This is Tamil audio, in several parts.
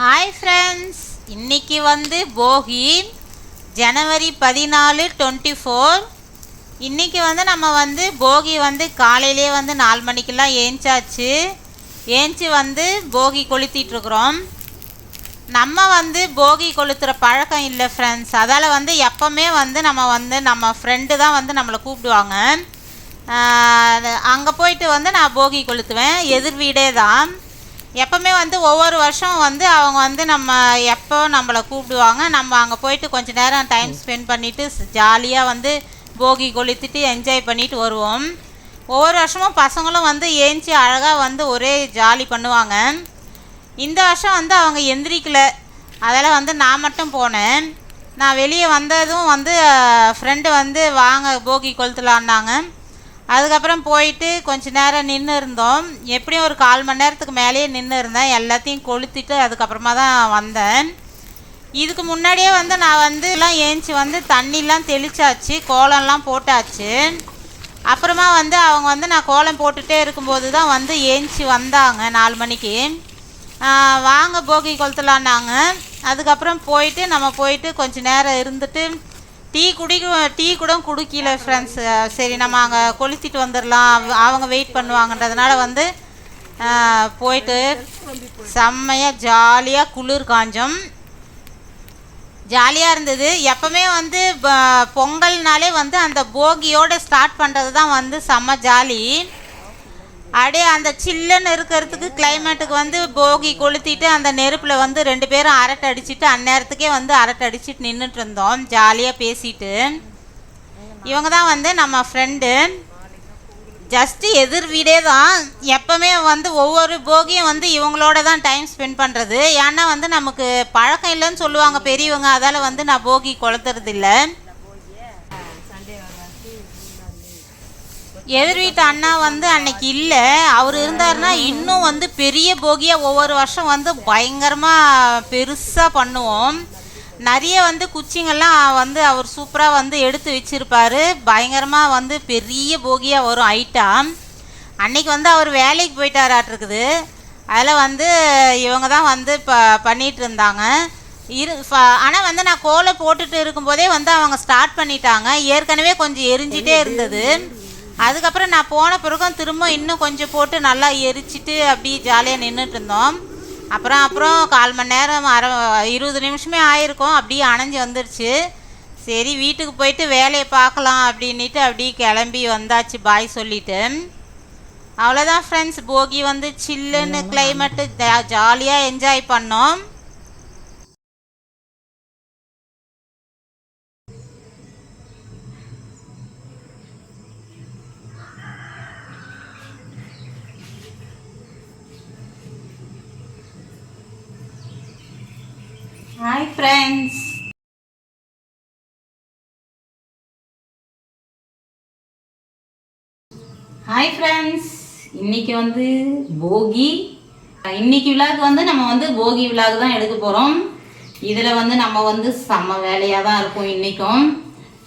ஹாய் ஃப்ரெண்ட்ஸ், இன்றைக்கி வந்து போகி ஜனவரி 14, 24. இன்றைக்கி வந்து நம்ம வந்து போகி வந்து காலையிலே வந்து 4 மணிக்கெல்லாம் ஏஞ்சி வந்து போகி கொளுத்திட்டுருக்குறோம். நம்ம வந்து போகி கொளுத்துகிற பழக்கம் இல்லை ஃப்ரெண்ட்ஸ். அதால் வந்து எப்போவுமே வந்து நம்ம ஃப்ரெண்டு தான் வந்து நம்மளை கூப்பிடுவாங்க. அங்கே போயிட்டு வந்து நான் போகி கொளுத்துவேன். எதிர் வீடே தான். எப்போவுமே வந்து ஒவ்வொரு வருஷம் வந்து அவங்க வந்து எப்போ நம்மளை கூப்பிடுவாங்க. நம்ம அங்கே போயிட்டு கொஞ்சம் நேரம் டைம் ஸ்பெண்ட் பண்ணிவிட்டு ஜாலியாக வந்து போகி கொளுத்திட்டு என்ஜாய் பண்ணிட்டு வருவோம். ஒவ்வொரு வருஷமும் பசங்களும் வந்து ஏஞ்சி அழகாக வந்து ஒரே ஜாலி பண்ணுவாங்க. இந்த வருஷம் வந்து அவங்க எந்திரிக்கலை. அதில் வந்து நான் மட்டும் போனேன். நான் வெளியே வந்ததும் வந்து ஃப்ரெண்டு வந்து வாங்க போகி கொளுத்தலான்னாங்க. அதுக்கப்புறம் போயிட்டு கொஞ்ச நேரம் நின்று இருந்தோம். எப்படியும் ஒரு 1/4 மணி நேரத்துக்கு மேலேயே நின்று இருந்தேன். எல்லாத்தையும் கொளுத்திட்டு அதுக்கப்புறமா தான் வந்தேன். இதுக்கு முன்னாடியே வந்து நான் வந்து எல்லாம் ஏஞ்சி வந்து தண்ணிலாம் தெளிச்சாச்சு, கோலம்லாம் போட்டாச்சு. அப்புறமா வந்து அவங்க வந்து நான் கோலம் போட்டுகிட்டே இருக்கும்போது தான் வந்து ஏஞ்சி வந்தாங்க 4 மணிக்கு. வாங்க போகி கொளுத்தலான்னாங்க. அதுக்கப்புறம் போயிட்டு கொஞ்ச நேரம் இருந்துட்டு டீ கூட குடிக்கல ஃப்ரெண்ட்ஸ். சரி நம்ம அங்கே கொளுத்திட்டு வந்துடலாம், அவங்க வெயிட் பண்ணுவாங்கன்றதுனால வந்து போயிட்டு செம்மையாக ஜாலியாக குளிர் காஞ்சோம். ஜாலியாக இருந்தது. எப்போவுமே வந்து பொங்கல்னாலே வந்து அந்த போகியோடு ஸ்டார்ட் பண்ணுறது தான் வந்து செம்ம ஜாலி. அப்படியே அந்த சில்லுன்னு இருக்கிறதுக்கு கிளைமேட்டுக்கு வந்து போகி கொளுத்திட்டு அந்த நெருப்பில் வந்து 2 பேரும் அரட்டை அடிச்சுட்டு அந்நேரத்துக்கே வந்து அரட்டை அடிச்சுட்டு நின்றுட்டு இருந்தோம் ஜாலியாக பேசிட்டு. இவங்க தான் வந்து நம்ம ஃப்ரெண்டு. ஜஸ்ட்டு எதிர் வீடே தான். எப்போவுமே வந்து ஒவ்வொரு போகியும் வந்து இவங்களோட தான் டைம் ஸ்பெண்ட் பண்ணுறது. ஏன்னா வந்து நமக்கு பழக்கம் இல்லைன்னு சொல்லுவாங்க பெரியவங்க. அதால் வந்து நான் போகி கொளுத்துறதில்ல. எதிர் வீட்டு அண்ணா வந்து அன்னைக்கு இல்லை. அவர் இருந்தாருன்னா இன்னும் வந்து பெரிய போகியாக ஒவ்வொரு வருஷம் வந்து பயங்கரமாக பெருசாக பண்ணுவோம். நிறைய வந்து குச்சிங்கெல்லாம் வந்து அவர் சூப்பராக வந்து எடுத்து வச்சுருப்பார். பயங்கரமாக வந்து பெரிய போகியாக வரும் ஐட்டம். அன்னைக்கு வந்து அவர் வேலைக்கு போயிட்டாராட்டிருக்குது. அதில் வந்து இவங்க தான் வந்து பண்ணிகிட்டு இருந்தாங்க. ஆனால் வந்து நான் கோலம் போட்டுட்டு இருக்கும்போதே வந்து அவங்க ஸ்டார்ட் பண்ணிட்டாங்க. ஏற்கனவே கொஞ்சம் எரிஞ்சிட்டே இருந்தது. அதுக்கப்புறம் நான் போன பிறகும் திரும்ப இன்னும் கொஞ்சம் போட்டு நல்லா எரிச்சிட்டு அப்படியே ஜாலியாக நின்றுட்டு இருந்தோம். அப்புறம் 1/4 மணி நேரம் 20 நிமிஷமே ஆயிருக்கும். அப்படியே அணைஞ்சி வந்துடுச்சு. சரி வீட்டுக்கு போயிட்டு வேலையை பார்க்கலாம் அப்படின்ட்டு அப்படியே கிளம்பி வந்தாச்சு பாய் சொல்லிவிட்டு. அவ்வளோதான் ஃப்ரெண்ட்ஸ். போகி வந்து சில்லுன்னு கிளைமேட்டு ஜாலியாக என்ஜாய் பண்ணோம். Hi friends. இன்றைக்கி வந்து போகி. இன்றைக்கி விழாக்கு வந்து நம்ம வந்து போகி விழாக்கு தான் எடுக்க போகிறோம். இதில் வந்து நம்ம வந்து செம்ம வேலையாக தான் இருக்கும். இன்றைக்கும்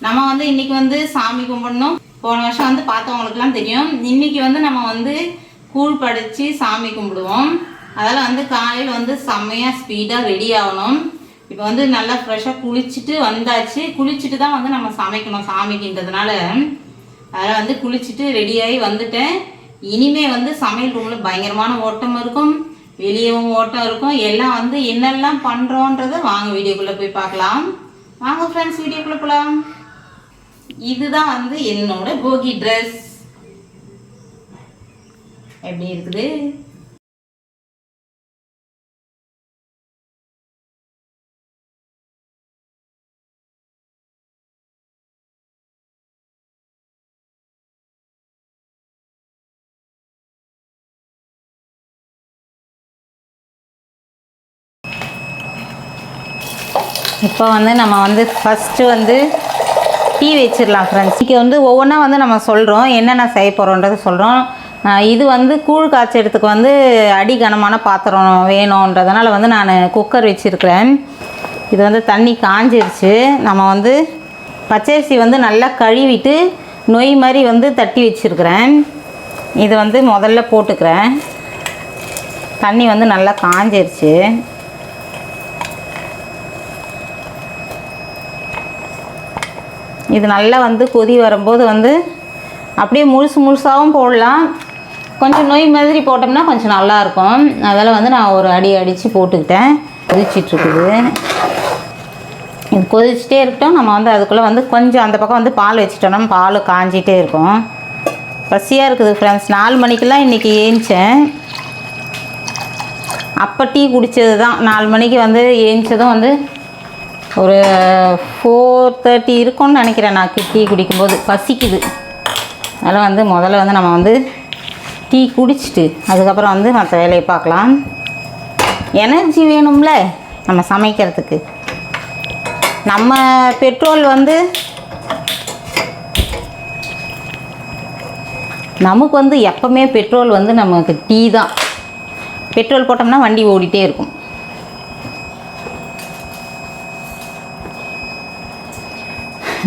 நம்ம வந்து இன்றைக்கி வந்து சாமி கும்பிடணும். போன வருஷம் வந்து பார்த்தவங்களுக்குலாம் தெரியும். இன்றைக்கி வந்து நம்ம வந்து கூழ் படைச்சி சாமி கும்பிடுவோம். அதில் வந்து காலையில் வந்து செம்மையாக ஸ்பீடாக ரெடி ஆகணும். இப்போ வந்து நல்லா ஃப்ரெஷ்ஷாக குளிச்சுட்டு வந்தாச்சு. குளிச்சுட்டு தான் வந்து நம்ம சமைக்கணும் சாமிக்குன்றதுனால. அதில் வந்து குளிச்சுட்டு ரெடியாகி வந்துட்டேன். இனிமே வந்து சமையல் ரூமில் பயங்கரமான ஓட்டம் இருக்கும், வெளியவும் ஓட்டம் இருக்கும். எல்லாம் வந்து என்னெல்லாம் பண்ணுறோன்றதை வாங்க வீடியோக்குள்ளே போய் பார்க்கலாம். வாங்க ஃப்ரெண்ட்ஸ் வீடியோக்குள்ளே போகலாம். இதுதான் வந்து என்னோட போகி ட்ரெஸ். எப்படி இருக்குது? இப்போ வந்து நம்ம வந்து ஃபஸ்ட்டு வந்து டீ வச்சிடலாம் ஃப்ரெண்ட்ஸ். இன்றைக்கி வந்து ஒவ்வொன்றா வந்து நம்ம சொல்கிறோம் என்னென்ன செய்ய போகிறோன்றது சொல்கிறோம். இது வந்து கூழ் காய்ச்சறதுக்கு வந்து அடி கனமான பாத்திரம் வேணுன்றதுனால வந்து நான் குக்கர் வச்சுருக்கிறேன். இது வந்து தண்ணி காஞ்சிருச்சு. நம்ம வந்து பச்சரிசி வந்து நல்லா கழுவிட்டு நொய் மாதிரி வந்து தட்டி வச்சுருக்கிறேன். இது வந்து முதல்ல போட்டுக்கிறேன். தண்ணி வந்து நல்லா காஞ்சிருச்சு. இது நல்லா வந்து கொதி வரும்போது வந்து அப்படியே முழுசாகவும் போடலாம். கொஞ்சம் நொய் மாதிரி போட்டோம்னா கொஞ்சம் நல்லாயிருக்கும். அதில் வந்து நான் ஒரு அடித்து போட்டுக்கிட்டேன். கொதிச்சிட்ருக்குது. இது கொதிச்சிட்டே இருக்கட்டும். நம்ம வந்து அதுக்குள்ளே வந்து கொஞ்சம் அந்த பக்கம் வந்து பால் வச்சுட்டோம்னா பால் காஞ்சிட்டே இருக்கும். பசியாக இருக்குது ஃப்ரெண்ட்ஸ். 4 மணிக்கெல்லாம் இன்றைக்கி ஏஞ்சேன். அப்போ டீ குடித்தது தான். 4 மணிக்கு வந்து ஏஞ்சதும் வந்து ஒரு 4:30 இருக்கும்னு நினைக்கிறேன். நான் டீ குடிக்கும்போது பசிக்குது. அதனால் வந்து முதல்ல வந்து நம்ம வந்து டீ குடிச்சிட்டு அதுக்கப்புறம் வந்து மற்ற வேலையை பார்க்கலாம். எனர்ஜி வேணும்ல நம்ம சமைக்கிறதுக்கு. நம்ம பெட்ரோல் வந்து நமக்கு வந்து எப்போவுமே பெட்ரோல் வந்து நமக்கு டீ தான். பெட்ரோல் போட்டோம்னா வண்டி ஓடிட்டே இருக்கும்.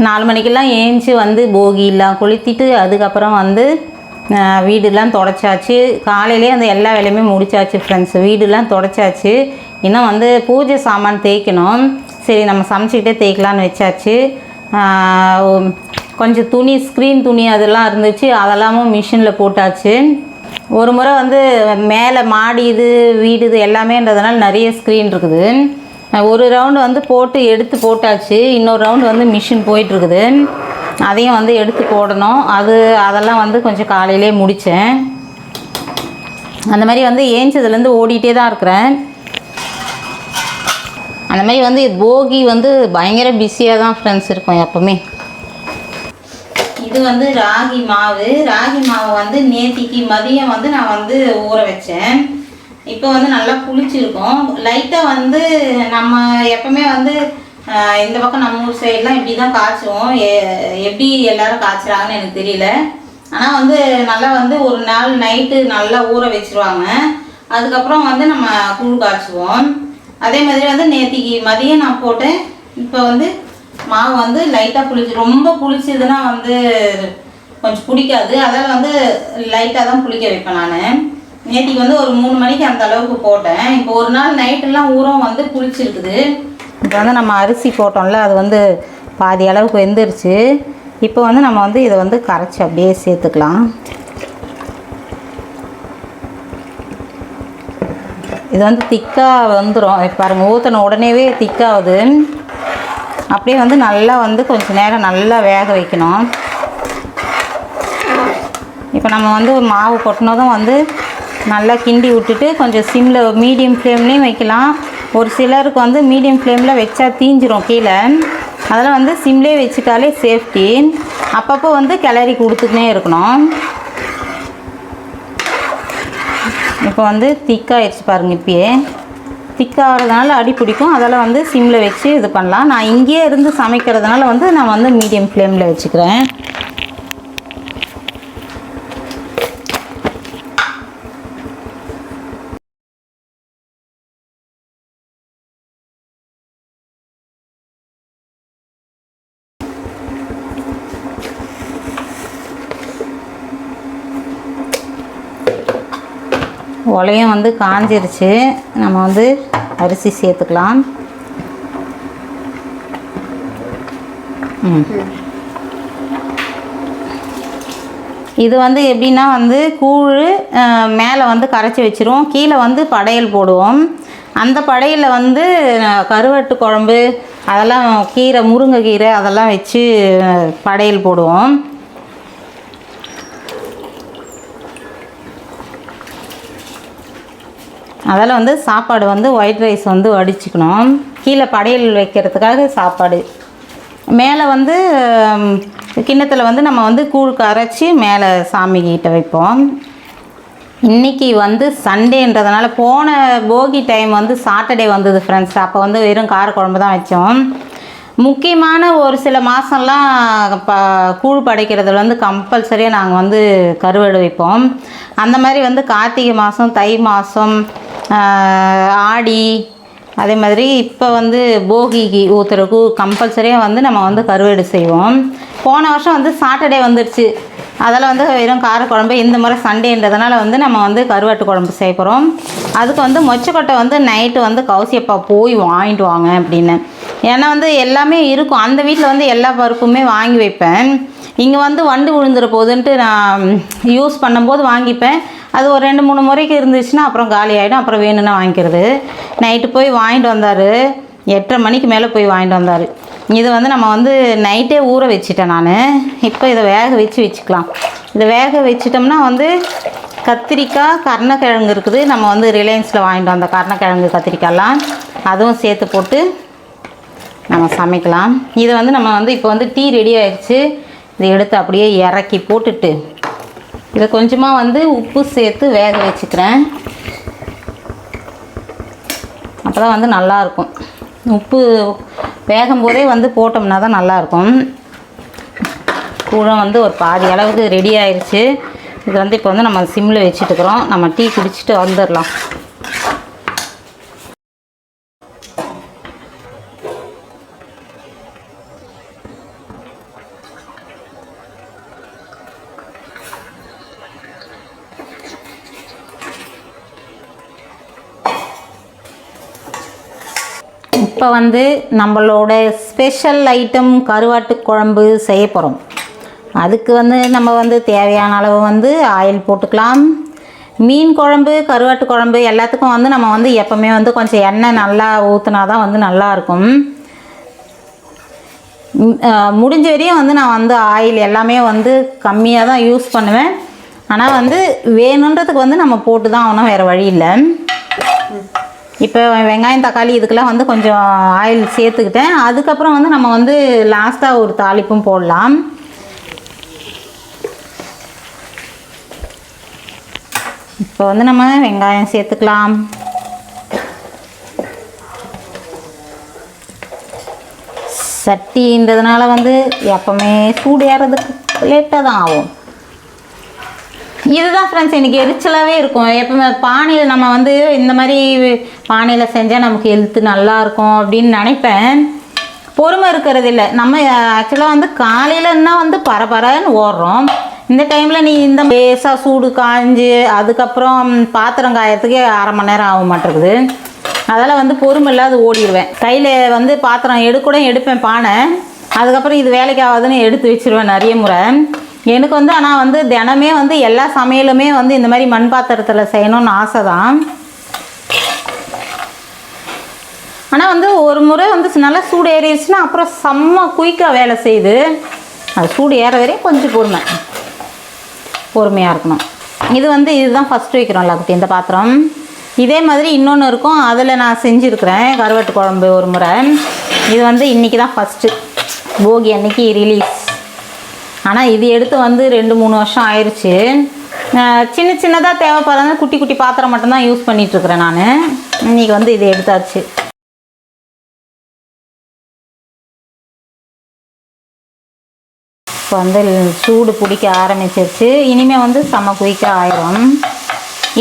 நாலு மணிக்கெல்லாம் ஏஞ்சி வந்து போகிலாம் கொளுத்திட்டு அதுக்கப்புறம் வந்து வீடுலாம் தொடச்சாச்சு. காலையிலே அந்த எல்லா வேலையுமே முடிச்சாச்சு ஃப்ரெண்ட்ஸ். வீடுலாம் தொடச்சாச்சு. இன்னும் வந்து பூஜை சாமான் தேய்க்கணும். சரி நம்ம சமைச்சிக்கிட்டே தேய்க்கலான்னு வச்சாச்சு. கொஞ்சம் துணி ஸ்க்ரீன் துணி அதெல்லாம் இருந்துச்சு, அதெல்லாமும் மிஷினில் போட்டாச்சு. ஒரு முறை வந்து மேலே மாடி இது வீடு இது எல்லாமேன்றதுனால நிறைய ஸ்க்ரீன் இருக்குது. ஒரு ரவுண்டு வந்து போட்டு எடுத்து போட்டாச்சு. இன்னொரு ரவுண்டு வந்து மிஷின் போயிட்டுருக்குது. அதையும் வந்து எடுத்து போடணும். அதெல்லாம் வந்து கொஞ்சம் காலையிலே முடித்தேன். அந்த மாதிரி வந்து ஏஞ்சதுலேருந்து ஓடிட்டே தான் இருக்கிறேன். அந்த மாதிரி வந்து போகி வந்து பயங்கர பிஸியாக தான் ஃப்ரெண்ட்ஸ் இருக்கும் எப்போவுமே. இது வந்து ராகி மாவை வந்து நேத்திக்கு மதியம் வந்து நான் வந்து ஊற வச்சேன். இப்போ வந்து நல்லா புளிச்சிருக்கும். லைட்டாக வந்து நம்ம எப்போவுமே வந்து இந்த பக்கம் நம்ம ஊர் சைடெலாம் இப்படி தான் காய்ச்சுவோம். எப்படி எல்லோரும் காய்ச்சுறாங்கன்னு எனக்கு தெரியல. ஆனால் வந்து நல்லா வந்து ஒரு நாள் நைட்டு நல்லா ஊற வச்சுருவாங்க. அதுக்கப்புறம் வந்து நம்ம கூழ் காய்ச்சுவோம். அதே மாதிரி வந்து நேத்திக்கு மதியம் நான் போட்டேன். இப்போ வந்து மாவு வந்து லைட்டாக ரொம்ப புளிச்சதுன்னா வந்து கொஞ்சம் பிடிக்காது. அதில் வந்து லைட்டாக தான் புளிக்க வைப்பேன் நான். நேத்திக்கு வந்து ஒரு 3 மணிக்கு அந்த அளவுக்கு போட்டேன். இப்போ ஒரு நாள் நைட்டெல்லாம் ஊறம் வந்து புளிச்சிருக்குது. இப்போ வந்து நம்ம அரிசி போட்டோம்ல, அது வந்து பாதி அளவுக்கு வெந்துருச்சு. இப்போ வந்து நம்ம வந்து இதை வந்து கரைச்சி அப்படியே சேர்த்துக்கலாம். இது வந்து திக்காக வந்துடும். பாருங்கள், ஊற்றின உடனேவே திக்காகுது. அப்படியே வந்து நல்லா வந்து கொஞ்சம் நேரம் நல்லா வேக வைக்கணும். இப்போ நம்ம வந்து ஒரு மாவு கொட்டினதும் வந்து நல்லா கிண்டி விட்டுட்டு கொஞ்சம் சிம்மில் மீடியம் ஃப்ளேம்லேயும் வைக்கலாம். ஒரு சிலருக்கு வந்து மீடியம் ஃப்ளேமில் வச்சா தீஞ்சிரும் கீழே. அதெல்லாம் வந்து சிம்லேயே வச்சுட்டாலே சேஃப்டி. அப்பப்போ வந்து கிளறி கொடுத்துக்கினே இருக்கணும். இப்போ வந்து திக்காகிடுச்சு பாருங்கள். இப்பயே திக்காகிறதுனால அடி பிடிக்கும். அதெல்லாம் வந்து சிம்மில் வச்சு இது பண்ணலாம். நான் இங்கேயே இருந்து சமைக்கிறதுனால வந்து நான் வந்து மீடியம் ஃப்ளேமில் வச்சுக்கிறேன். உலையும் வந்து காஞ்சிருச்சு. நம்ம வந்து அரிசி சேர்த்துக்கலாம். இது வந்து எப்படின்னா வந்து கூழ் மேலே வந்து கரைச்சி வச்சிருவோம், கீழே வந்து படையல் போடுவோம். அந்த படையலில் வந்து கருவாட்டு குழம்பு அதெல்லாம் கீரை முருங்கைக்கீரை அதெல்லாம் வச்சு படையல் போடுவோம். அதில் வந்து சாப்பாடு வந்து ஒயிட் ரைஸ் வந்து வடிச்சுக்கணும். கீழே படையல் வைக்கிறதுக்காக சாப்பாடு. மேலே வந்து கிண்ணத்தில் வந்து நம்ம வந்து கூழ் கரைச்சி மேலே சாமிகிட்ட வைப்போம். இன்றைக்கி வந்து சண்டேன்றதுனால போன போகி டைம் வந்து சாட்டர்டே வந்தது ஃப்ரெண்ட்ஸ். அப்போ வந்து வெறும் காரக்குழம்பு தான் வச்சோம். முக்கியமான ஒரு சில மாதம்லாம் கூழ் படைக்கிறதுல வந்து கம்பல்சரியாக நாங்கள் வந்து கருவாடு வைப்போம். அந்த மாதிரி வந்து கார்த்திகை மாதம், தை மாதம், ஆடி, அதே மாதிரி இப்போ வந்து போகிக்கு ஊற்றுறக்கு கம்பல்சரியாக வந்து நம்ம வந்து கருவாடு செய்வோம். போன வருஷம் வந்து சாட்டர்டே வந்துடுச்சு. அதில் வந்து வெறும் காரக்குழம்பு. இந்த முறை சண்டேன்றதுனால வந்து நம்ம வந்து கருவாட்டு குழம்பு செய்ய போகிறோம். அதுக்கு வந்து மொச்சக்கொட்டை வந்து நைட்டு வந்து கௌசியப்பா போய் வாங்கிட்டு வாங்க அப்படின்னு. ஏன்னா வந்து எல்லாமே இருக்கும், அந்த வீட்டில் வந்து எல்லா பருப்புமே வாங்கி வைப்பேன். இங்கே வந்து வண்டு விழுந்துற போதுன்ட்டு நான் யூஸ் பண்ணும்போது வாங்கிப்பேன். அது ஒரு 2-3 முறைக்கு இருந்துச்சுன்னா அப்புறம் காலி ஆகிடும். அப்புறம் வேணும்னா வாங்கிக்கிறது. நைட்டு போய் வாங்கிட்டு வந்தார், 8:30 மணிக்கு மேலே போய் வாங்கிட்டு வந்தார். இது வந்து நம்ம வந்து நைட்டே ஊற வச்சிட்டேன் நான். இப்போ இதை வேக வச்சுக்கலாம். இதை வேக வச்சிட்டோம்னா வந்து கத்திரிக்காய், கருணக்கிழங்கு இருக்குது. நம்ம வந்து ரிலையன்ஸில் வாங்கிட்டு வந்த கருணக்கிழங்கு, கத்திரிக்காயெல்லாம் அதுவும் சேர்த்து போட்டு நம்ம சமைக்கலாம். இதை வந்து நம்ம வந்து இப்போ வந்து டீ ரெடி ஆகிடுச்சு. இதை எடுத்து அப்படியே இறக்கி போட்டுட்டு இதை கொஞ்சமாக வந்து உப்பு சேர்த்து வேக வச்சுக்கிறேன். அப்போ தான் வந்து நல்லாயிருக்கும். உப்பு வேகும்போதே வந்து போட்டோம்னா தான் நல்லாயிருக்கும். கூட வந்து ஒரு பாதி அளவுக்கு ரெடி ஆயிடுச்சு. இது வந்து இப்போ வந்து நம்ம சிம்மில் வச்சுட்டுக்கிறோம். நம்ம டீ குடிச்சிட்டு வந்துடலாம். இப்போ வந்து நம்மளோட ஸ்பெஷல் ஐட்டம் கருவாட்டு குழம்பு செய்ய போகிறோம். அதுக்கு வந்து நம்ம வந்து தேவையான அளவு வந்து ஆயில் போட்டுக்கலாம். மீன் குழம்பு, கருவாட்டு குழம்பு எல்லாத்துக்கும் வந்து நம்ம வந்து எப்போவுமே வந்து கொஞ்சம் எண்ணெய் நல்லா ஊற்றினா தான் வந்து நல்லாயிருக்கும். முடிஞ்ச வரையும் வந்து நான் வந்து ஆயில் எல்லாமே வந்து கம்மியாக தான் யூஸ் பண்ணுவேன். ஆனால் வந்து வேணுன்றதுக்கு வந்து நம்ம போட்டு தான் ஆகணும், வேறு வழி இல்லை. இப்போ வெங்காயம், தக்காளி இதுக்கெல்லாம் வந்து கொஞ்சம் ஆயில் சேர்த்துக்கிட்டேன். அதுக்கப்புறம் வந்து நம்ம வந்து லாஸ்ட்டாக ஒரு தாளிப்பும் போடலாம். இப்போ வந்து நம்ம வெங்காயம் சேர்த்துக்கலாம். சட்டின்றதுனால வந்து எப்போவுமே சூடு ஏறதுக்கு லேட்டாக தான் ஆகும். இதுதான் ஃப்ரெண்ட்ஸ் எனக்கு எரிச்சலாகவே இருக்கும். எப்பவுமே பானையில் நம்ம வந்து இந்த மாதிரி பானையில் செஞ்சால் நமக்கு ஹெல்த்து நல்லாயிருக்கும் அப்படின்னு நினைப்பேன். பொறுமை இருக்கிறது இல்லை. நம்ம ஆக்சுவலாக வந்து காலையிலன்னா வந்து பரபரன்னு ஓடுறோம். இந்த டைமில் நீ இந்த லேசாக சூடு காய்ஞ்சி அதுக்கப்புறம் பாத்திரம் காயறதுக்கே 1/2 மணி நேரம் ஆக மாட்டேங்குது. அதெல்லாம் வந்து பொறுமை இல்லாத ஓடிடுவேன். கையில் வந்து பாத்திரம் எடுப்பேன் பானை. அதுக்கப்புறம் இது வேலைக்கு ஆகாதுன்னு எடுத்து வச்சுருவேன் நிறைய முறை. எனக்கு வந்து ஆனால் வந்து தினமே வந்து எல்லா சமையலுமே வந்து இந்த மாதிரி மண் பாத்திரத்தில் செய்யணும்னு ஆசை தான். ஆனால் வந்து ஒரு முறை வந்து நல்லா சூடு ஏறிடுச்சுன்னா அப்புறம் செம்ம குயிக்காக வேலை செய்யுது. அது சூடு ஏற வரையும் கொஞ்சம் பொறுமையாக இருக்கணும். இது வந்து இதுதான் ஃபஸ்ட்டு வைக்கிறோம் எல்லாத்துக்கும் இந்த பாத்திரம். இதே மாதிரி இன்னொன்று இருக்கும், அதில் நான் செஞ்சுருக்கிறேன் கருவாட்டு குழம்பு ஒரு முறை. இது வந்து இன்றைக்கி தான் ஃபஸ்ட்டு, போகி அன்னைக்கு ரிலீஸ். ஆனால் இது எடுத்து வந்து 2-3 வருஷம் ஆயிடுச்சு. சின்னதாக தேவைப்படுறாங்க, குட்டி குட்டி பாத்திரம் மட்டும்தான் யூஸ் பண்ணிகிட்ருக்குறேன் நான். இன்றைக்கி வந்து இது எடுத்தாச்சு. இப்போ வந்து சூடு பிடிக்க ஆரம்பிச்சிருச்சு. இனிமேல் வந்து செம்ம குயிக்காக ஆயிரும்.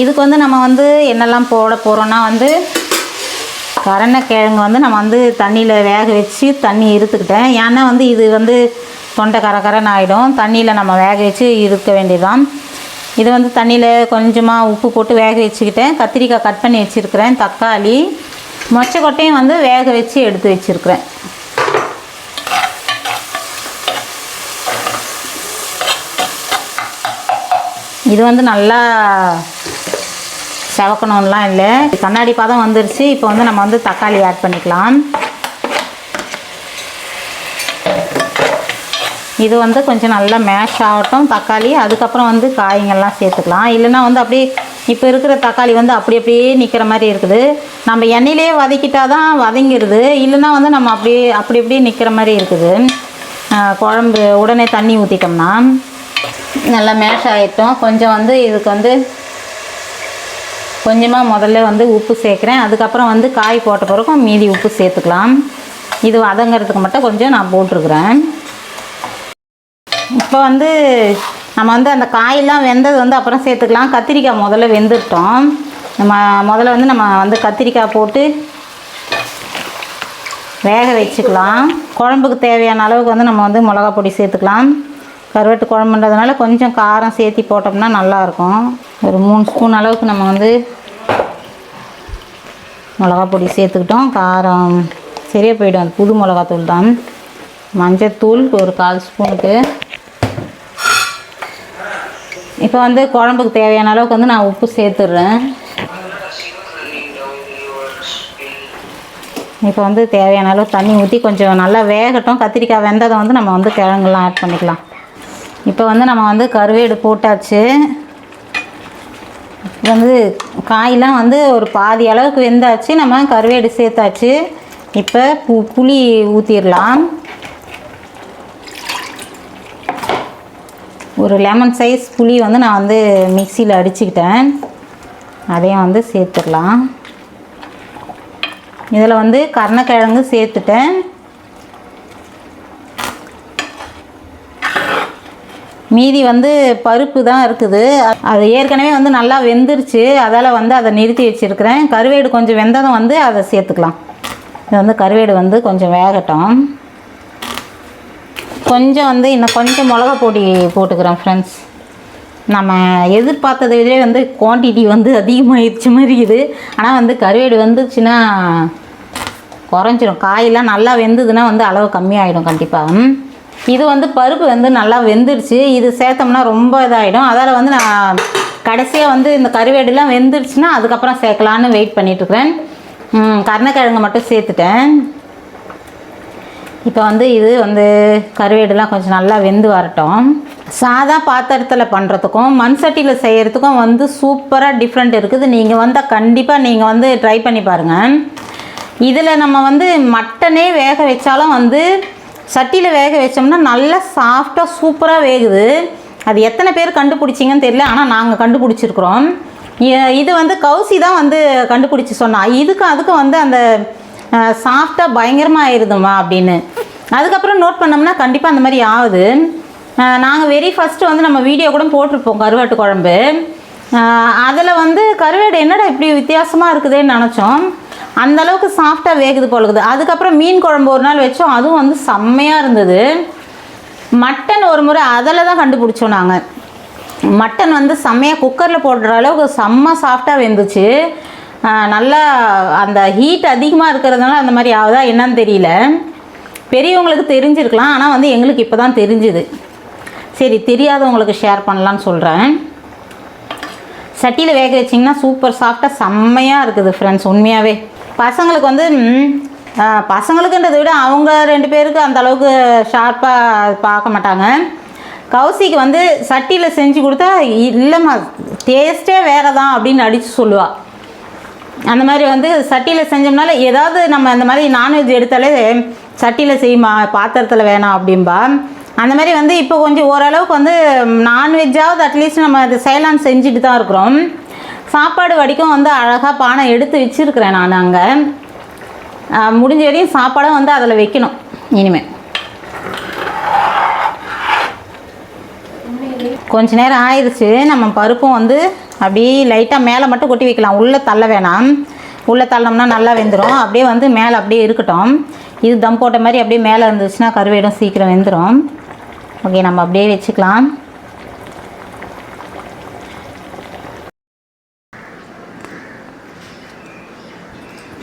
இதுக்கு வந்து நம்ம வந்து என்னெல்லாம் போட போகிறோன்னா வந்து கருணக்கிழங்கு வந்து நம்ம வந்து தண்ணியில் வேக வச்சு தண்ணி இருத்துக்கிட்டேன். ஏன்னா வந்து இது வந்து தொண்டை கரகரன்னு ஆகிடும். தண்ணியில் நம்ம வேக வச்சு இருக்க வேண்டியதுதான். இது வந்து தண்ணியில் கொஞ்சமாக உப்பு போட்டு வேக வச்சுக்கிட்டேன். கத்திரிக்காய் கட் பண்ணி வச்சுருக்கிறேன். தக்காளி, மொச்சக்கொட்டையும் வந்து வேக வச்சு எடுத்து வச்சுருக்கிறேன். இது வந்து நல்லா செவக்கணும்லாம் இல்லை, கண்ணாடி பாதம் வந்துருச்சு. இப்போ வந்து நம்ம வந்து தக்காளி ஆட் பண்ணிக்கலாம். இது வந்து கொஞ்சம் நல்லா மேஷ் ஆகட்டும் தக்காளி. அதுக்கப்புறம் வந்து காய்கள்லாம் சேர்த்துக்கலாம். இல்லைன்னா வந்து அப்படியே இப்போ இருக்கிற தக்காளி வந்து அப்படியே நிற்கிற மாதிரி இருக்குது. நம்ம எண்ணெயிலே வதக்கிட்டால் தான் வதங்கிடுது. இல்லைன்னா வந்து நம்ம அப்படியே நிற்கிற மாதிரி இருக்குது. குழம்பு உடனே தண்ணி ஊற்றிட்டோம்னா நல்லா மேஷ் ஆகிட்டோம். கொஞ்சம் வந்து இதுக்கு வந்து கொஞ்சமாக முதல்ல வந்து உப்பு சேர்க்குறேன். அதுக்கப்புறம் வந்து காய் போட்ட பிறகும் மீதி உப்பு சேர்த்துக்கலாம். இது வதங்கிறதுக்கு மட்டும் கொஞ்சம் நான் போட்டிருக்கிறேன். இப்போ வந்து நம்ம வந்து அந்த காயெல்லாம் வெந்தது வந்து அப்புறம் சேர்த்துக்கலாம். கத்திரிக்காய் முதல்ல வெந்துட்டோம். முதல்ல வந்து நம்ம வந்து கத்திரிக்காய் போட்டு வேக வச்சுக்கலாம். குழம்புக்கு தேவையான அளவுக்கு வந்து நம்ம வந்து மிளகா பொடி சேர்த்துக்கலாம். கருவாட்டு குழம்புன்றதுனால கொஞ்சம் காரம் சேர்த்தி போட்டோம்னா நல்லாயிருக்கும். ஒரு 3 ஸ்பூன் அளவுக்கு நம்ம வந்து மிளகா பொடி சேர்த்துக்கிட்டோம். காரம் சரியாக போயிடும், அது புது மிளகாத்தூள் தான். மஞ்சத்தூள் ஒரு 1/4 ஸ்பூனுக்கு. இப்போ வந்து குழம்புக்கு தேவையான அளவுக்கு வந்து நான் உப்பு சேர்த்துடுறேன். இப்போ வந்து தேவையான அளவு தண்ணி ஊற்றி கொஞ்சம் நல்லா வேகட்டும். கத்திரிக்காய் வெந்ததை வந்து நம்ம வந்து கிழங்குலாம் ஆட் பண்ணிக்கலாம். இப்போ வந்து நம்ம வந்து கருவேடு போட்டாச்சு. வந்து காயெலாம் வந்து ஒரு பாதி அளவுக்கு வெந்தாச்சு. நம்ம கருவேடு சேர்த்தாச்சு. இப்போ புளி ஊற்றிடலாம். ஒரு லெமன் சைஸ் புளி வந்து நான் வந்து மிக்சியில் அடிச்சுக்கிட்டேன். அதையும் வந்து சேர்த்துடலாம். இதில் வந்து கருணக்கிழங்கு சேர்த்துட்டேன். மீதி வந்து பருப்பு தான் இருக்குது. அது ஏற்கனவே வந்து நல்லா வெந்துருச்சு, அதால் வந்து அதை நிறுத்தி வச்சுருக்கிறேன். கருவேடு கொஞ்சம் வெந்ததும் வந்து அதை சேர்த்துக்கலாம். இது வந்து கருவேடு வந்து கொஞ்சம் வேகட்டும். கொஞ்சம் வந்து இன்னும் கொஞ்சம் மிளகா பொடி போட்டுக்கிறேன் ஃப்ரெண்ட்ஸ். நம்ம எதிர்பார்த்ததை விட வந்து குவான்டிட்டி வந்து அதிகமாகிடுச்சு மாதிரி இது. ஆனால் வந்து கருவேடு வந்துச்சுன்னா குறைஞ்சிரும். காயெல்லாம் நல்லா வெந்ததுன்னா வந்து அளவு கம்மியாகிடும் கண்டிப்பாக. இது வந்து பருப்பு வந்து நல்லா வெந்துடுச்சு. இது சேர்த்தோம்னா ரொம்ப இதாகிடும். அதால் வந்து நான் கடைசியாக வந்து இந்த கருவேடுலாம் வெந்துடுச்சுன்னா அதுக்கப்புறம் சேர்க்கலான்னு வெயிட் பண்ணிகிட்ருக்கிறேன். கருணக்கிழங்கு மட்டும் சேர்த்துட்டேன். இப்போ வந்து இது வந்து கருவேடுலாம் கொஞ்சம் நல்லா வெந்து வரட்டும். சாதா பாத்திரத்தில் பண்ணுறதுக்கும் மண் சட்டியில் செய்கிறதுக்கும் வந்து சூப்பராக டிஃப்ரெண்ட் இருக்குது. நீங்கள் வந்தால் கண்டிப்பாக நீங்கள் வந்து ட்ரை பண்ணி பாருங்கள். இதில் நம்ம வந்து மட்டனே வேக வச்சாலும் வந்து சட்டியில் வேக வச்சோம்னா நல்லா சாஃப்டாக சூப்பராக வேகுது. அது எத்தனை பேர் கண்டுபிடிச்சிங்கன்னு தெரியல, ஆனால் நாங்கள் கண்டுபிடிச்சிருக்குறோம். இது வந்து கௌசி தான் வந்து கண்டுபிடிச்சி சொன்னால் இதுக்கும் அதுக்கும் வந்து அந்த சாஃப்டாக பயங்கரமாக ஆயிடுதுமா அப்படின்னு. அதுக்கப்புறம் நோட் பண்ணோம்னா கண்டிப்பாக அந்த மாதிரி ஆகுது. நாங்கள் வெரி ஃபஸ்ட்டு வந்து நம்ம வீடியோ கூட போட்டிருப்போம் கருவாட்டு குழம்பு. அதில் வந்து கருவாடு என்னடா இப்படி வித்தியாசமாக இருக்குதுன்னு நினச்சோம். அந்தளவுக்கு சாஃப்டாக வேகுது போலுக்குது. அதுக்கப்புறம் மீன் குழம்பு ஒரு நாள் வச்சோம், அதுவும் வந்து செம்மையாக இருந்தது. மட்டன் ஒரு முறை அதில் தான் கண்டுபிடிச்சோம் நாங்கள். மட்டன் வந்து செம்மையாக குக்கரில் போடுற அளவுக்கு செம்ம சாஃப்டாக வெந்துச்சு. நல்லா அந்த ஹீட் அதிகமாக இருக்கிறதுனால அந்த மாதிரி ஆகுதா என்னன்னு தெரியல. பெரியவங்களுக்கு தெரிஞ்சிருக்கலாம், ஆனால் வந்து எங்களுக்கு இப்போ தான் தெரிஞ்சுது. சரி, தெரியாதவங்களுக்கு ஷேர் பண்ணலான்னு சொல்கிறேன். சட்டியில் வேக வச்சிங்கன்னா சூப்பர் சாஃப்டாக செம்மையாக இருக்குது ஃப்ரெண்ட்ஸ். உண்மையாகவே பசங்களுக்கு வந்து பசங்களுக்குன்றதை விட அவங்க 2 பேருக்கு அந்தளவுக்கு ஷார்ப்பாக பார்க்க மாட்டாங்க. கௌசிக்கு வந்து சட்டியில் செஞ்சு கொடுத்தா இல்லைம்மா டேஸ்ட்டே வேறு தான் அப்படின்னு அடித்து சொல்லுவாள். அந்த மாதிரி வந்து சட்டியில் செஞ்சோம்னால ஏதாவது நம்ம அந்த மாதிரி நான்வெஜ் எடுத்தாலே சட்டியில் செய்யுமா பாத்திரத்தில் வேணாம் அப்படின்பா. அந்த மாதிரி வந்து இப்போ கொஞ்சம் ஓரளவுக்கு வந்து நான்வெஜ்ஜாவது அட்லீஸ்ட் நம்ம அது செய்யலான்னு செஞ்சுட்டு தான் இருக்கிறோம். சாப்பாடு வடிக்கும் வந்து அழகாக பானை எடுத்து வச்சுருக்கிறேன் நான். அங்கே முடிஞ்ச வரையும் சாப்பாடும் வந்து அதில் வைக்கணும் இனிமேல். கொஞ்ச நேரம் ஆயிடுச்சு. நம்ம பருப்பும் வந்து அப்படியே லைட்டாக மேலே மட்டும் கொட்டி வைக்கலாம், உள்ளே தள்ள வேணாம். உள்ளே தள்ளோம்னா நல்லா வெந்துடும். அப்படியே வந்து மேலே அப்படியே இருக்கட்டும். இது தம் போட்ட மாதிரி அப்படியே மேலே இருந்துச்சுன்னா கருவேடும் சீக்கிரம் வெந்துடும். ஓகே, நம்ம அப்படியே வச்சுக்கலாம்.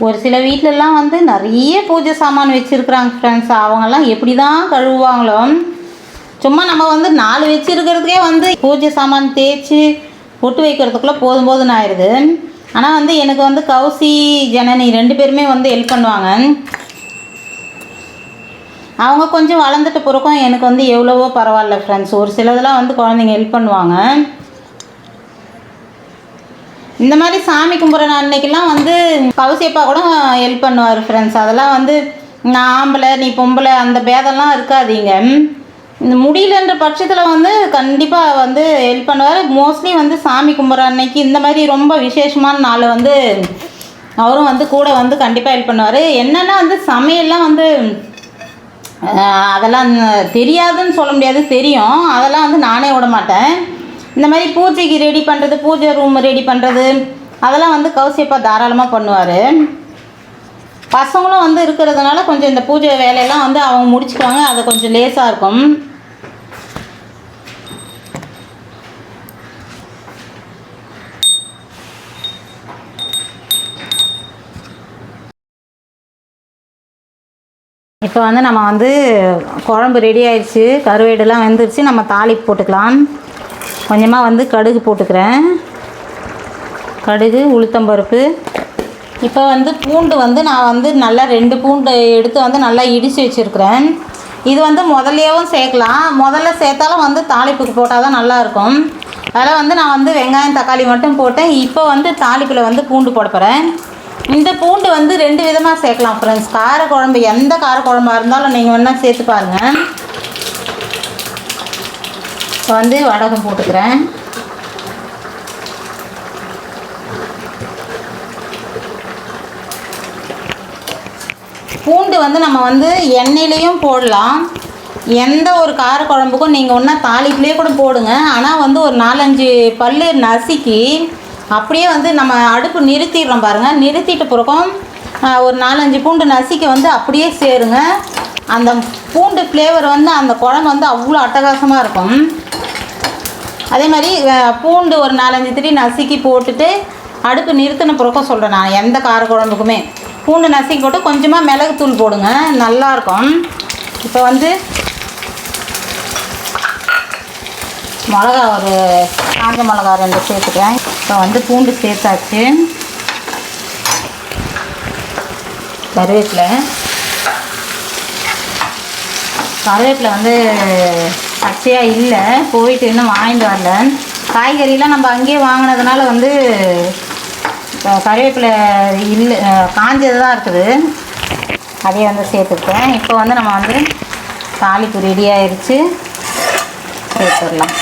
ஒரு சில வீட்டிலலாம் வந்து நிறைய பூஜை சாமான் வச்சுருக்குறாங்க ஃப்ரெண்ட்ஸ். அவங்கெல்லாம் எப்படி தான் கழுவுவாங்களோ. சும்மா நம்ம வந்து 4 வச்சுருக்கிறதுக்கே வந்து பூஜை சாமான் தேய்ச்சி பொட்டு வைக்கிறதுக்குள்ளே போதும்னு ஆயிடுது. ஆனால் வந்து எனக்கு வந்து கௌசி ஜனனி 2 பேருமே வந்து ஹெல்ப் பண்ணுவாங்க. அவங்க கொஞ்சம் வளர்ந்துட்ட பிறக்கும் எனக்கு வந்து எவ்வளவோ பரவாயில்ல ஃப்ரெண்ட்ஸ். ஒரு சிலதெல்லாம் வந்து குழந்தைங்க ஹெல்ப் பண்ணுவாங்க. இந்த மாதிரி சாமி கும்பிட்ற அன்னைக்கெல்லாம் வந்து கௌசியப்பா கூட ஹெல்ப் பண்ணுவார் ஃப்ரெண்ட்ஸ். அதெல்லாம் வந்து நான் ஆம்பளை நீ பொம்பளை அந்த பேதெல்லாம் இருக்காதீங்க. இந்த முடியலன்ற பட்சத்தில் வந்து கண்டிப்பாக வந்து ஹெல்ப் பண்ணுவார். மோஸ்ட்லி வந்து சாமி கும்பிட்ற அன்னைக்கு இந்த மாதிரி ரொம்ப விசேஷமான நாள் வந்து அவரும் வந்து கூட வந்து கண்டிப்பாக ஹெல்ப் பண்ணுவார். என்னென்னா வந்து சமையல்லாம் வந்து அதெல்லாம் தெரியாதுன்னு சொல்ல முடியாது, தெரியும். அதெல்லாம் வந்து நானே விட மாட்டேன். இந்த மாதிரி பூஜைக்கு ரெடி பண்ணுறது, பூஜை ரூம் ரெடி பண்ணுறது அதெல்லாம் வந்து கௌசியப்பா தாராளமாக பண்ணுவார். பசங்களும் வந்து இருக்கிறதுனால கொஞ்சம் இந்த பூஜை வேலையெல்லாம் வந்து அவங்க முடிச்சுக்குவாங்க. அது கொஞ்சம் லேசாக இருக்கும். இப்போ வந்து நம்ம வந்து குழம்பு ரெடி ஆயிடுச்சு, கருவேடெல்லாம் வெந்துருச்சு. நம்ம தாளிப்பு போட்டுக்கலாம். கொஞ்சமாக வந்து கடுகு போட்டுக்கிறேன், கடுகு, உளுத்தம்பருப்பு. இப்போ வந்து பூண்டு வந்து நான் வந்து நல்லா 2 பூண்டு எடுத்து வந்து நல்லா இடித்து வச்சுருக்கிறேன். இது வந்து முதல்லையும் சேர்க்கலாம், முதல்ல சேர்த்தாலும் வந்து தாளிப்புக்கு போட்டால் தான் நல்லாயிருக்கும். அதில் வந்து நான் வந்து வெங்காயம் தக்காளி மட்டும் போட்டேன். இப்போ வந்து தாளிப்பில் வந்து பூண்டு போட போகிறேன். இந்த பூண்டு வந்து 2 விதமாக சேர்க்கலாம் ஃப்ரெண்ட்ஸ். காரக்குழம்பு எந்த காரக்குழம்பாக இருந்தாலும் நீங்கள் வேணால் சேர்த்து பாருங்கள். இப்போ வந்து வடகம் போட்டுக்கிறேன். பூண்டு வந்து நம்ம வந்து எண்ணெயிலையும் போடலாம். எந்த ஒரு காரக்குழம்புக்கும் நீங்கள் ஒன்றா தாளிப்புலேயே கூட போடுங்க. ஆனால் வந்து ஒரு 4-5 பல் நசுக்கி அப்படியே வந்து நம்ம அடுப்பு நிறுத்திடுறோம் பாருங்கள். நிறுத்திட்டு பிறகும் ஒரு 4-5 பூண்டு நசுக்கி வந்து அப்படியே சேருங்க. அந்த பூண்டு ஃப்ளேவர் வந்து அந்த குழம்பு வந்து அவ்வளோ அட்டகாசமாக இருக்கும். அதே மாதிரி பூண்டு ஒரு 4-5 திரி நசுக்கி போட்டுட்டு அடுப்பு நிறுத்தின பிறக்கும் சொல்கிறேன் நான். எந்த காரக்குழம்புக்குமே பூண்டு நசுக்கி போட்டு கொஞ்சமாக மிளகுத்தூள் போடுங்க, நல்லாயிருக்கும். இப்போ வந்து மிளகா ஒரு காஞ்ச மிளகா 2 சேர்த்துக்கிறேன். இப்போ வந்து பூண்டு சேர்த்தாச்சு. கருவேப்பிலை வந்து பச்சையாக இல்லை, போயிட்டு இன்னும் வாங்கிட்டு வரல. காய்கறிலாம் நம்ம அங்கேயே வாங்கினதுனால வந்து கருவேப்பிலை இல்லை, காஞ்சது தான் இருக்குது. அதையே வந்து சேர்த்துக்கிட்டேன். இப்போ வந்து நம்ம வந்து தாளிப்பு ரெடி ஆயிடுச்சு, சேர்த்துடலாம்.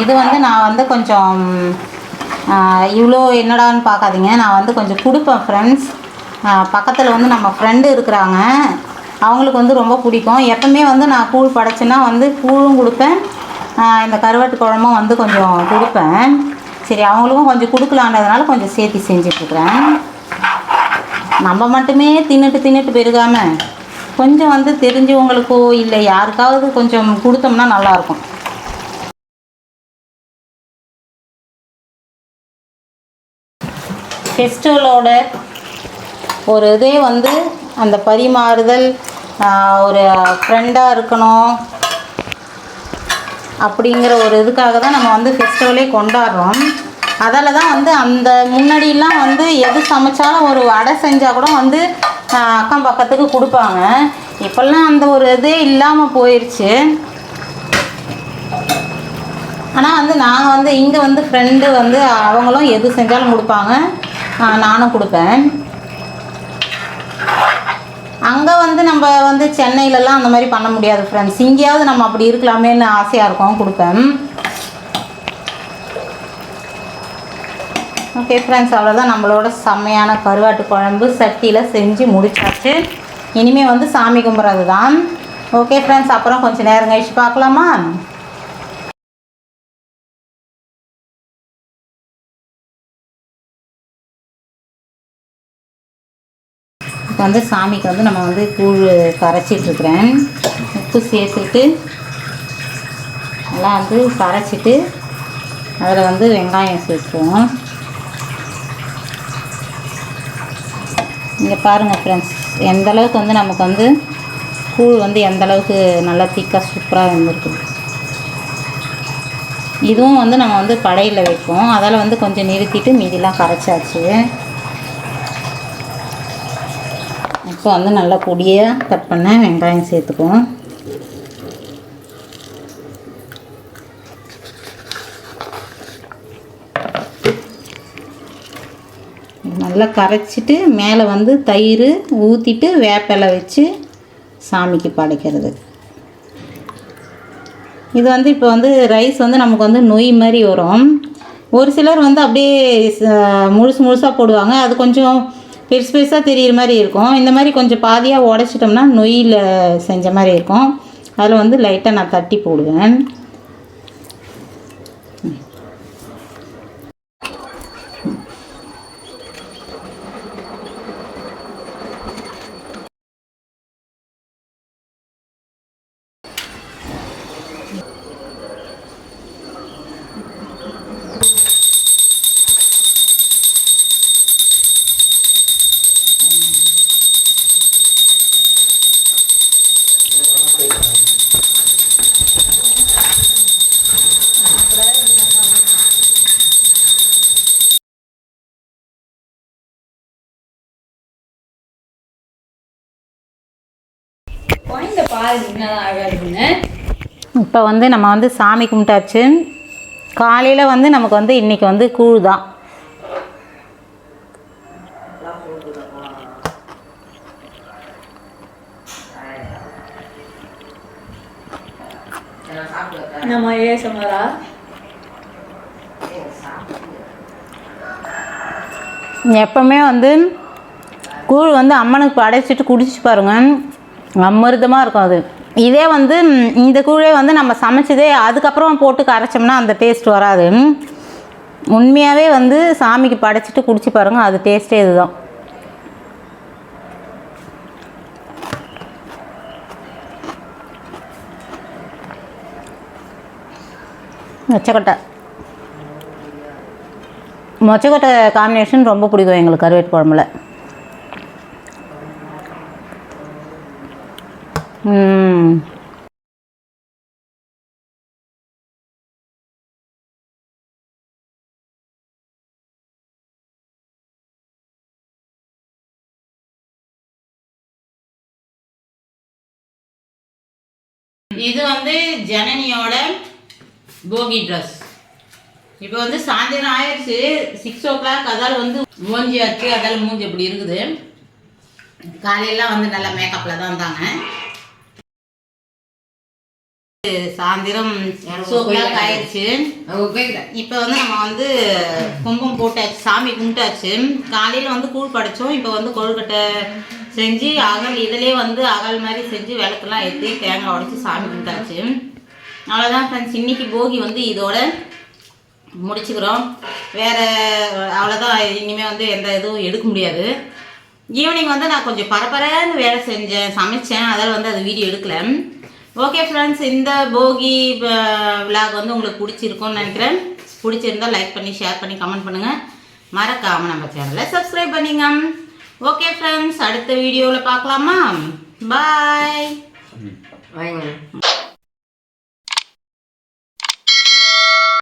இது வந்து நான் வந்து கொஞ்சம் இவ்வளோ என்னடான்னு பார்க்காதீங்க, நான் வந்து கொஞ்சம் கொடுப்பேன் ஃப்ரெண்ட்ஸ். பக்கத்தில் வந்து நம்ம ஃப்ரெண்டு இருக்கிறாங்க, அவங்களுக்கு வந்து ரொம்ப பிடிக்கும். எப்பவுமே வந்து நான் கூழ் படைச்சேன்னா வந்து கூழும் கொடுப்பேன், இந்த கருவாட்டு குழம்பும் வந்து கொஞ்சம் கொடுப்பேன். சரி, அவங்களுக்கும் கொஞ்சம் கொடுக்கலான்றதுனால கொஞ்சம் சேர்த்து செஞ்சிட்ருக்குறேன். நம்ம மட்டுமே தின்னுட்டு பெருகாமல் கொஞ்சம் வந்து தெரிஞ்சவங்களுக்கோ இல்லை யாருக்காவது கொஞ்சம் கொடுத்தோம்னா நல்லாயிருக்கும். ஃபெஸ்டிவலோட ஒரு இதே வந்து அந்த பரிமாறுதல், ஒரு ஃப்ரெண்டாக இருக்கணும் அப்படிங்கிற ஒரு இதுக்காக தான் நம்ம வந்து ஃபெஸ்டிவலே கொண்டாடுறோம். அதில் தான் வந்து அந்த முன்னாடிலாம் வந்து எது சமைச்சாலும் ஒரு வடை செஞ்சால் கூட வந்து அக்கம் பக்கத்துக்கு கொடுப்பாங்க. இப்போல்லாம் அந்த ஒரு இதே இல்லாமல் போயிடுச்சு. ஆனால் வந்து நாங்கள் வந்து இங்கே வந்து ஃப்ரெண்டு வந்து அவங்களும் எது செஞ்சாலும் கொடுப்பாங்க, நானும் கொடுப்பேன். அங்கே வந்து நம்ம வந்து சென்னையிலலாம் அந்த மாதிரி பண்ண முடியாது ஃப்ரெண்ட்ஸ். இங்கேயாவது நம்ம அப்படி இருக்கலாமேன்னு ஆசையாக இருக்கும், கொடுப்பேன். ஓகே ஃப்ரெண்ட்ஸ், அவ்வளோதான். நம்மளோட செம்மையான கருவாட்டு குழம்பு சட்டியில் செஞ்சு முடிச்சாச்சு. இனிமேல் வந்து சாமி கும்பிட்றது தான். ஓகே ஃப்ரெண்ட்ஸ், அப்புறம் கொஞ்சம் நேரம் கழிச்சு பார்க்கலாமா? இப்போ வந்து சாமிக்கு வந்து நம்ம வந்து கூழ் கரைச்சிட்ருக்குறேன். உப்பு சேர்த்துட்டு நல்லா வந்து கரைச்சிட்டு அதில் வந்து வெங்காயம் சேர்த்துவோம். இங்கே பாருங்கள் ஃப்ரெண்ட்ஸ், எந்தளவுக்கு வந்து நமக்கு வந்து கூழ் வந்து எந்தளவுக்கு நல்லா திக்காக சூப்பராக வந்துருக்குது. இதுவும் வந்து நம்ம வந்து கடையில் வைப்போம், அதில் வந்து கொஞ்சம் நிறுத்திட்டு மீதிலாம் கரைச்சாச்சு. இப்போ வந்து நல்லா பொடியாக கட் பண்ண வெங்காயம் சேர்த்துக்குவோம். நல்லா கரைச்சிட்டு மேலே வந்து தயிர் ஊற்றிட்டு வேப்பிலை வச்சு சாமிக்கு படைக்கிறது. இது வந்து இப்போ வந்து ரைஸ் வந்து நமக்கு வந்து நொய் மாதிரி வரும். ஒரு சிலர் வந்து அப்படியே முழுசாக போடுவாங்க, அது கொஞ்சம் பெருசாக தெரிகிற மாதிரி இருக்கும். இந்த மாதிரி கொஞ்சம் பாதியாக உடச்சிட்டோம்னா நொய்யில் செஞ்ச மாதிரி இருக்கும். அதில் வந்து லைட்டாக நான் தட்டி போடுவேன். பாருங்க அழகாக இருக்குங்க. இப்போ வந்து நம்ம வந்து சாமி கும்பிட்டாச்சு. காலையில் வந்து நமக்கு வந்து இன்றைக்கி வந்து கூழ் தான். நம்ம ஏசமரா எப்போவுமே வந்து கூழ் வந்து அம்மனுக்கு படைச்சிட்டு குடிச்சு பாருங்க, அமிர்தமாக இருக்கும் அது. இதே வந்து இந்த கூழே வந்து நம்ம சமைச்சதே அதுக்கப்புறம் போட்டு கரைச்சோம்னா அந்த டேஸ்ட் வராது. உண்மையாகவே வந்து சாமிக்கு படைச்சிட்டு குடிச்சு பாருங்கள், அது டேஸ்ட்டே இதுதான். மொச்சக்கொட்டை காம்பினேஷன் ரொம்ப பிடிக்கும் எங்களுக்கு கருவேட்டு குழம்புல. இது வந்து ஜனனியோட போகி ட்ரெஸ். இப்போ வந்து சாயந்தரம் ஆயிடுச்சு, 6 o'clock. அதால் வந்து மூஞ்சி ஆச்சு, அதால் மூஞ்சி எப்படி இருக்குது. காலையெல்லாம் வந்து நல்லா மேக்கப்பில் தான் இருந்தாங்க. சாயந்தரம் 6 o'clock ஆயிடுச்சு. இப்போ வந்து நம்ம வந்து கும்பம் போட்டாச்சு, சாமி கும்பிட்டாச்சு. காலையில் வந்து கூழ் படைச்சோம். இப்போ வந்து கொழுக்கட்டை செஞ்சு அகல் இதிலே வந்து அகல் மாதிரி செஞ்சு விளக்கெல்லாம் ஏற்றி தேங்காய் உடைச்சி சாமி கும்பிட்டாச்சு. அவ்வளோதான் ஃப்ரெண்ட்ஸ், இன்றைக்கி போகி வந்து இதோட முடிச்சுக்கிறோம். வேறு அவ்வளோதான். இனிமேல் வந்து எந்த இதுவும் எடுக்க முடியாது. ஈவினிங் வந்து நான் கொஞ்சம் பரபரன்னு வேலை செஞ்சேன், சமைச்சேன். அதில் வந்து அது வீடியோ எடுக்கலை. ஓகே ஃப்ரெண்ட்ஸ், இந்த போகி விளாக் வந்து உங்களுக்கு பிடிச்சிருக்கும்னு நினைக்கிறேன். பிடிச்சிருந்தால் லைக் பண்ணி ஷேர் பண்ணி கமெண்ட் பண்ணுங்கள். மறக்காமல் நம்ம சேனலை சப்ஸ்கிரைப் பண்ணிங்க. ஓகே ஃப்ரெண்ட்ஸ், அடுத்த வீடியோவில் பார்க்கலாமா? பாய்.